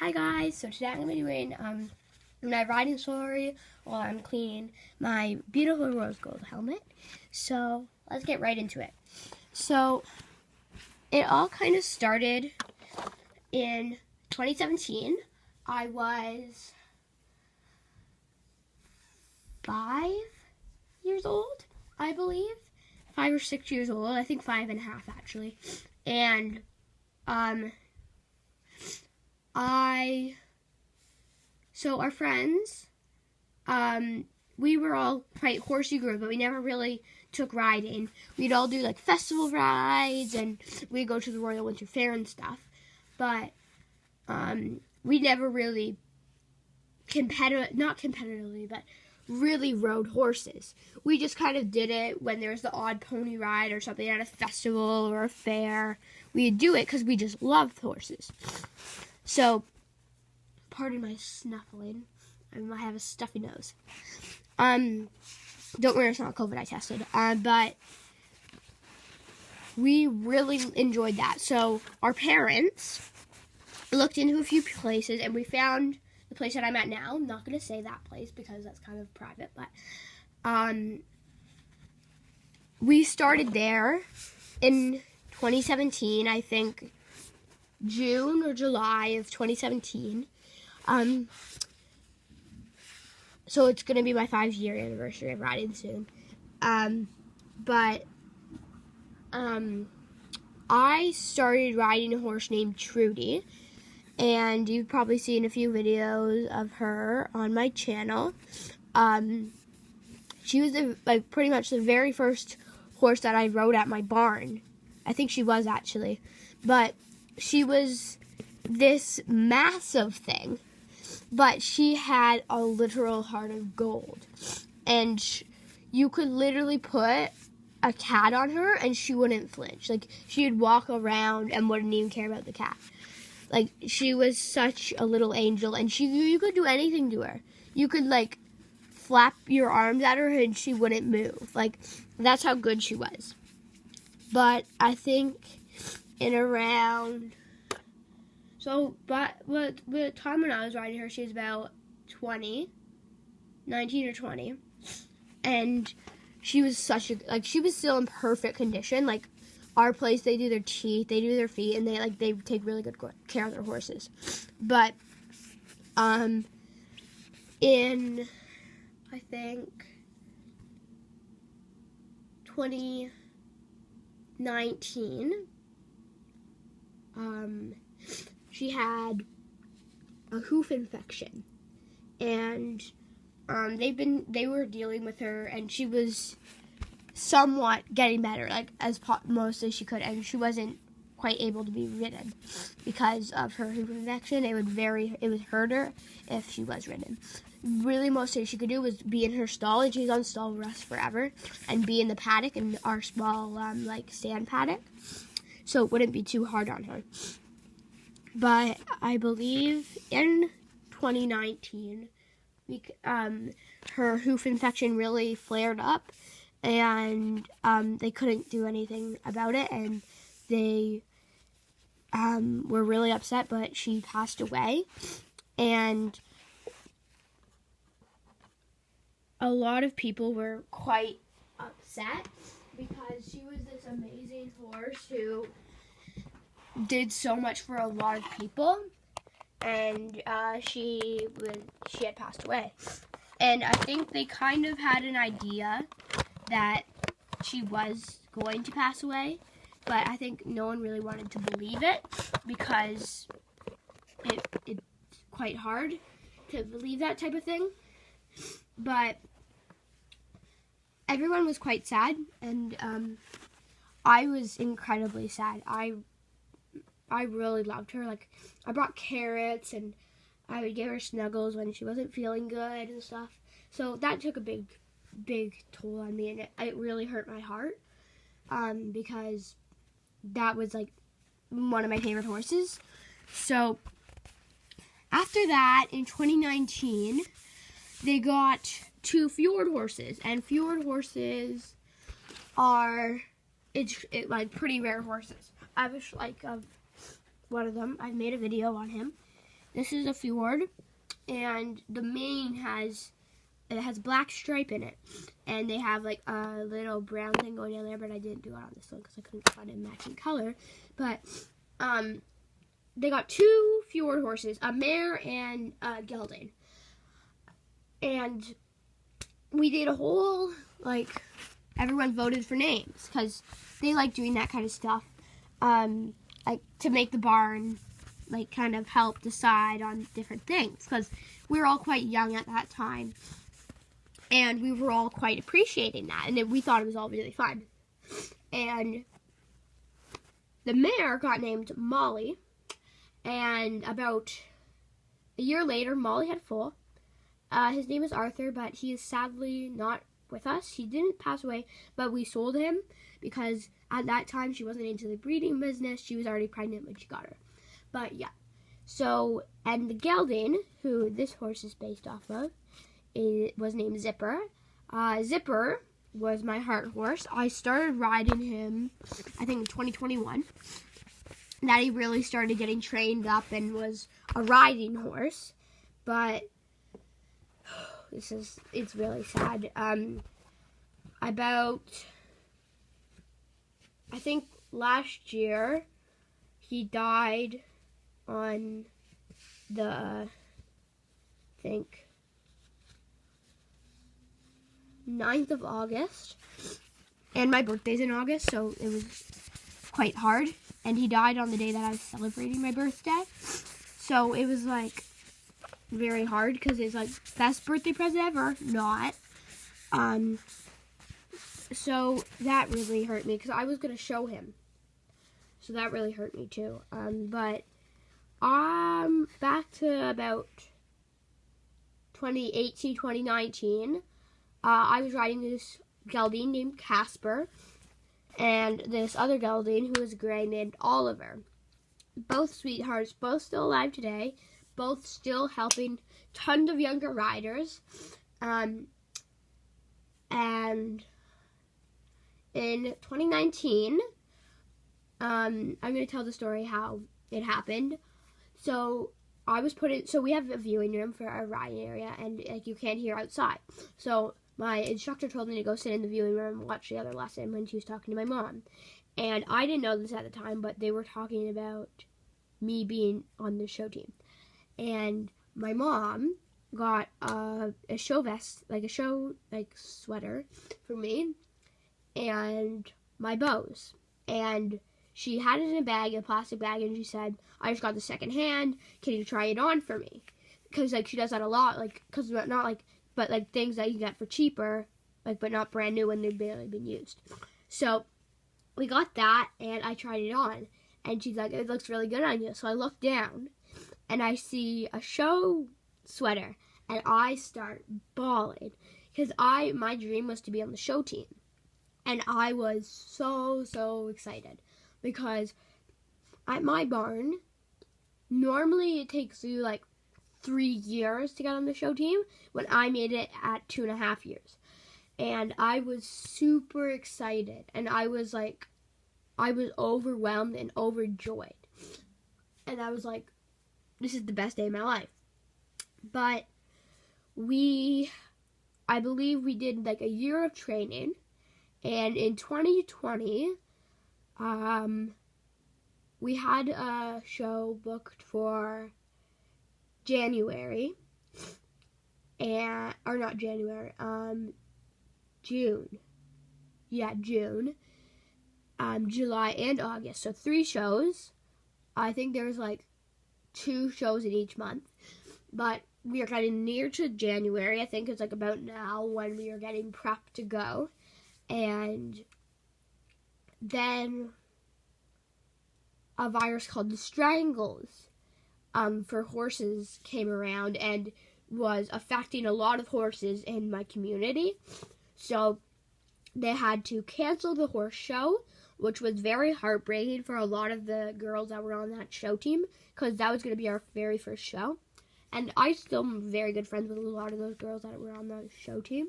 Hi guys, so today I'm going to be doing my riding story while I'm cleaning my beautiful rose gold helmet. So let's get right into it. So it all kind of started in 2017. I was 5 years old, I believe. 5 or 6 years old, I think 5.5 actually. And so our friends, we were all quite horsey group, but we never really took riding. We'd all do like festival rides, and we'd go to the Royal Winter Fair and stuff. But we never really not competitively, but really rode horses. We just kind of did it when there was the odd pony ride or something at a festival or a fair. We'd do it because we just loved horses. So, pardon my snuffling. I have a stuffy nose. Don't worry, it's not COVID, I tested. But we really enjoyed that. So, our parents looked into a few places, and we found the place that I'm at now. I'm not going to say that place because that's kind of private, but we started there in 2017, I think June or July of 2017. So it's going to be my 5-year anniversary of riding soon. I started riding a horse named Trudy, and you've probably seen a few videos of her on my channel. She was pretty much the very first horse that I rode at my barn. I think she was actually, but she was this massive thing, but she had a literal heart of gold, and you could literally put a cat on her and she wouldn't flinch. Like, she'd walk around and wouldn't even care about the cat. Like, she was such a little angel, and you could do anything to her. You could, like, flap your arms at her and she wouldn't move. Like, that's how good she was. But I think in around... But the time when I was riding her, she was about 19 or 20. And she was she was still in perfect condition. Like, our place, they do their teeth, they do their feet, and they take really good care of their horses. But in I think 2019, she had a hoof infection, and they were dealing with her, and she was somewhat getting better, like as most as she could, and she wasn't quite able to be ridden because of her hoof infection. It would hurt her if she was ridden. Really, most things she could do was be in her stall, and she's on stall rest forever, and be in the paddock, in our small stand paddock, so it wouldn't be too hard on her. But I believe in 2019, her hoof infection really flared up, and they couldn't do anything about it, and they were really upset, but she passed away. And a lot of people were quite upset because she was this amazing horse who did so much for a lot of people, and she had passed away. And I think they kind of had an idea that she was going to pass away, but I think no one really wanted to believe it because it's quite hard to believe that type of thing. But everyone was quite sad, and I was incredibly sad. I really loved her. Like, I brought carrots, and I would give her snuggles when she wasn't feeling good and stuff. So that took a big toll on me, and it really hurt my heart because that was like one of my favorite horses. So after that, in 2019, they got 2 fjord horses, and fjord horses are pretty rare horses. I was one of them. I've made a video on him. This is a fjord, and the mane has black stripe in it, and they have like a little brown thing going down there, but I didn't do it on this one because I couldn't find a matching color. But they got 2 fjord horses, a mare and a gelding, and we did a whole, like, everyone voted for names because they like doing that kind of stuff, like to make the barn like kind of help decide on different things, because we were all quite young at that time, and we were all quite appreciating that, and we thought it was all really fun. And the mare got named Molly, and about a year later, Molly had a foal. His name is Arthur, but he is sadly not with us. He didn't pass away, but we sold him because at that time she wasn't into the breeding business. She was already pregnant when she got her. But yeah, so, and the gelding, who this horse is based off of, was named Zipper. Zipper was my heart horse. I started riding him, I think, in 2021. That he really started getting trained up and was a riding horse. But it's really sad. About, I think last year, he died on the, I think, 9th of August, and my birthday's in August, so it was quite hard, and he died on the day that I was celebrating my birthday, so it was, like, very hard, because it's, like, best birthday present ever, not, so that really hurt me, because I was going to show him, so that really hurt me, too, but back to about 2018, 2019, I was riding this gelding named Casper, and this other gelding who was gray named Oliver. Both sweethearts, both still alive today, both still helping tons of younger riders. And in 2019, I'm going to tell the story how it happened. So we have a viewing room for our riding area, and like you can't hear outside. So my instructor told me to go sit in the viewing room and watch the other lesson when she was talking to my mom. And I didn't know this at the time, but they were talking about me being on the show team. And my mom got a show vest, like a show sweater for me, and my bows. And she had it in a plastic bag, and she said, I just got the second hand, can you try it on for me? Because, like, she does that a lot, like, because not, like, but, like, things that you get for cheaper, like, but not brand new when they've barely been used. So, we got that, and I tried it on, and she's like, it looks really good on you. So I look down, and I see a show sweater, and I start bawling, because my dream was to be on the show team, and I was so excited, because at my barn, normally it takes you, like, 3 years to get on the show team, when I made it at 2.5 years. And I was super excited, and I was overwhelmed and overjoyed. And I was like, this is the best day of my life. But I believe we did like a year of training, and in 2020, we had a show booked for January, June. Yeah, June. July and August. So 3 shows. I think there's like 2 shows in each month. But we are getting near to January. I think it's like about now when we are getting prepped to go. And then a virus called the strangles for horses came around and was affecting a lot of horses in my community. So they had to cancel the horse show, which was very heartbreaking for a lot of the girls that were on that show team, because that was going to be our very first show. And I still am very good friends with a lot of those girls that were on the show team.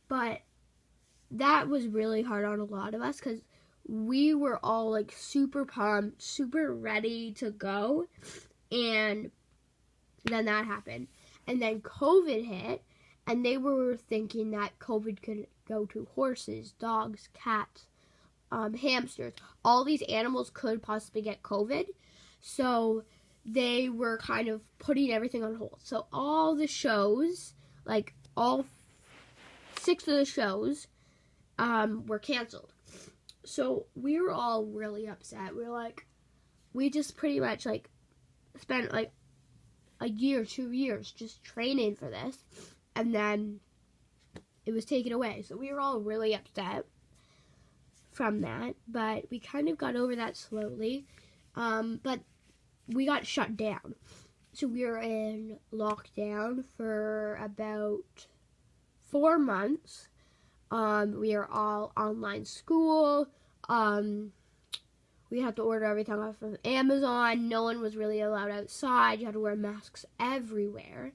But that was really hard on a lot of us, because we were all like super pumped, super ready to go, and then that happened. And then COVID hit, and they were thinking that COVID could go to horses, dogs, cats, hamsters. All these animals could possibly get COVID. So they were kind of putting everything on hold. So all the shows, like all 6 of the shows, were canceled. So we were all really upset. We just pretty much like spent like a year, 2 years just training for this, and then it was taken away. So we were all really upset from that, but we kind of got over that slowly. But we got shut down. So we were in lockdown for about 4 months. We are all online school. We had to order everything off of Amazon. No one was really allowed outside. You had to wear masks everywhere.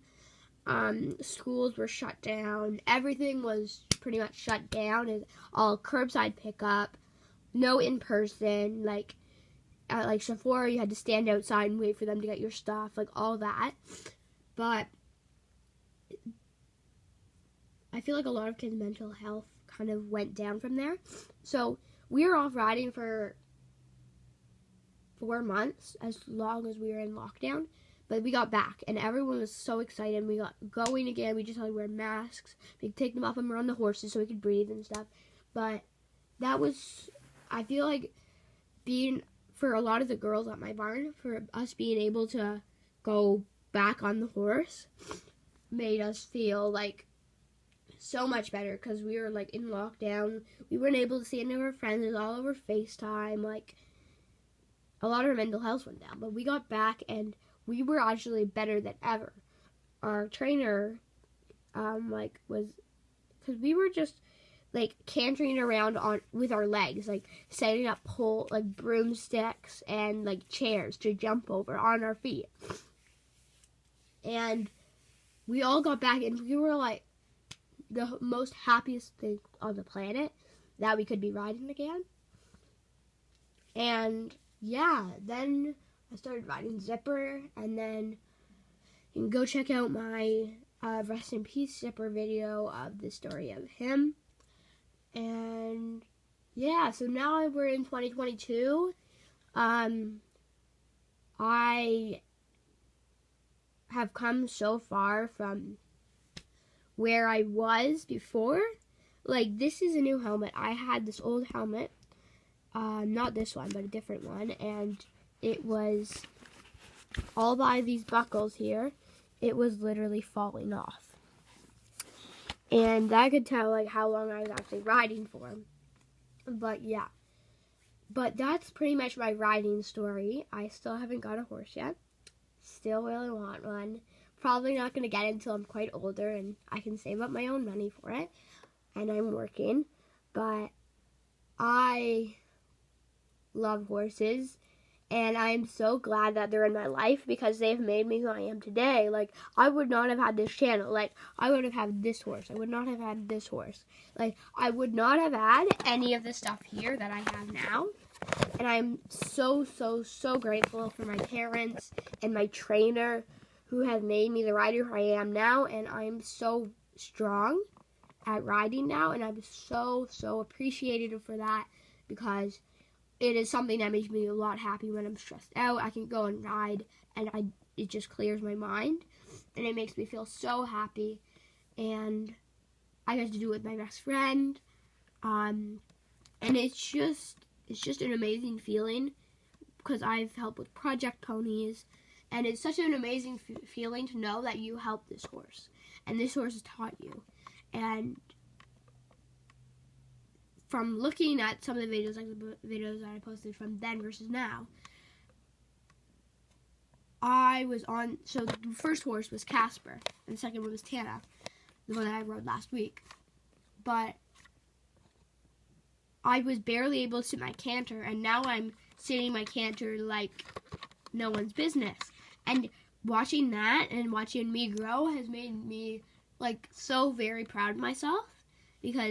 Schools were shut down. Everything was pretty much shut down. And all curbside pickup. No in-person. Like, at like Sephora, you had to stand outside and wait for them to get your stuff. Like, all that. But I feel like a lot of kids' mental health kind of went down from there. So we were off riding for 4 months, as long as we were in lockdown. But we got back, and everyone was so excited. We got going again. We just had to wear masks. We could take them off when we were on the horses so we could breathe and stuff. But that was, I feel like, for a lot of the girls at my barn, for us being able to go back on the horse made us feel like so much better, because we were like in lockdown. We weren't able to see any of our friends. It was all over FaceTime. Like, a lot of our mental health went down, but we got back and we were actually better than ever. Our trainer, was, because we were just like cantering around with our legs, like setting up broomsticks and like chairs to jump over on our feet. And we all got back, and we were like the most happiest thing on the planet that we could be riding again. And yeah, then I started riding Zipper, and then you can go check out my Rest in Peace Zipper video of the story of him. And yeah, so now we're in 2022. I have come so far from where I was before. Like, this is a new helmet. I had this old helmet, not this one, but a different one, and it was all by these buckles here. It was literally falling off. And I could tell, like, how long I was actually riding for. But, yeah. But that's pretty much my riding story. I still haven't got a horse yet. Still really want one. Probably not going to get it until I'm quite older and I can save up my own money for it. And I'm working. But I love horses. And I am so glad that they're in my life, because they've made me who I am today. Like, I would not have had this channel. Like, I would have had this horse. I would not have had this horse. Like, I would not have had any of the stuff here that I have now. And I'm so, so, so grateful for my parents and my trainer who have made me the rider who I am now. And I'm so strong at riding now. And I'm so, so appreciative for that, because it is something that makes me a lot happy when I'm stressed out. I can go and ride, and it just clears my mind, and it makes me feel so happy. And I get to do it with my best friend, and it's just an amazing feeling, because I've helped with Project Ponies, and it's such an amazing feeling to know that you helped this horse, and this horse has taught you. And from looking at some of the videos, like the videos that I posted from then versus now, I was on, so the first horse was Casper, and the second one was Tana, the one that I rode last week. But I was barely able to sit my canter, and now I'm sitting my canter like no one's business. And watching that and watching me grow has made me like so very proud of myself, because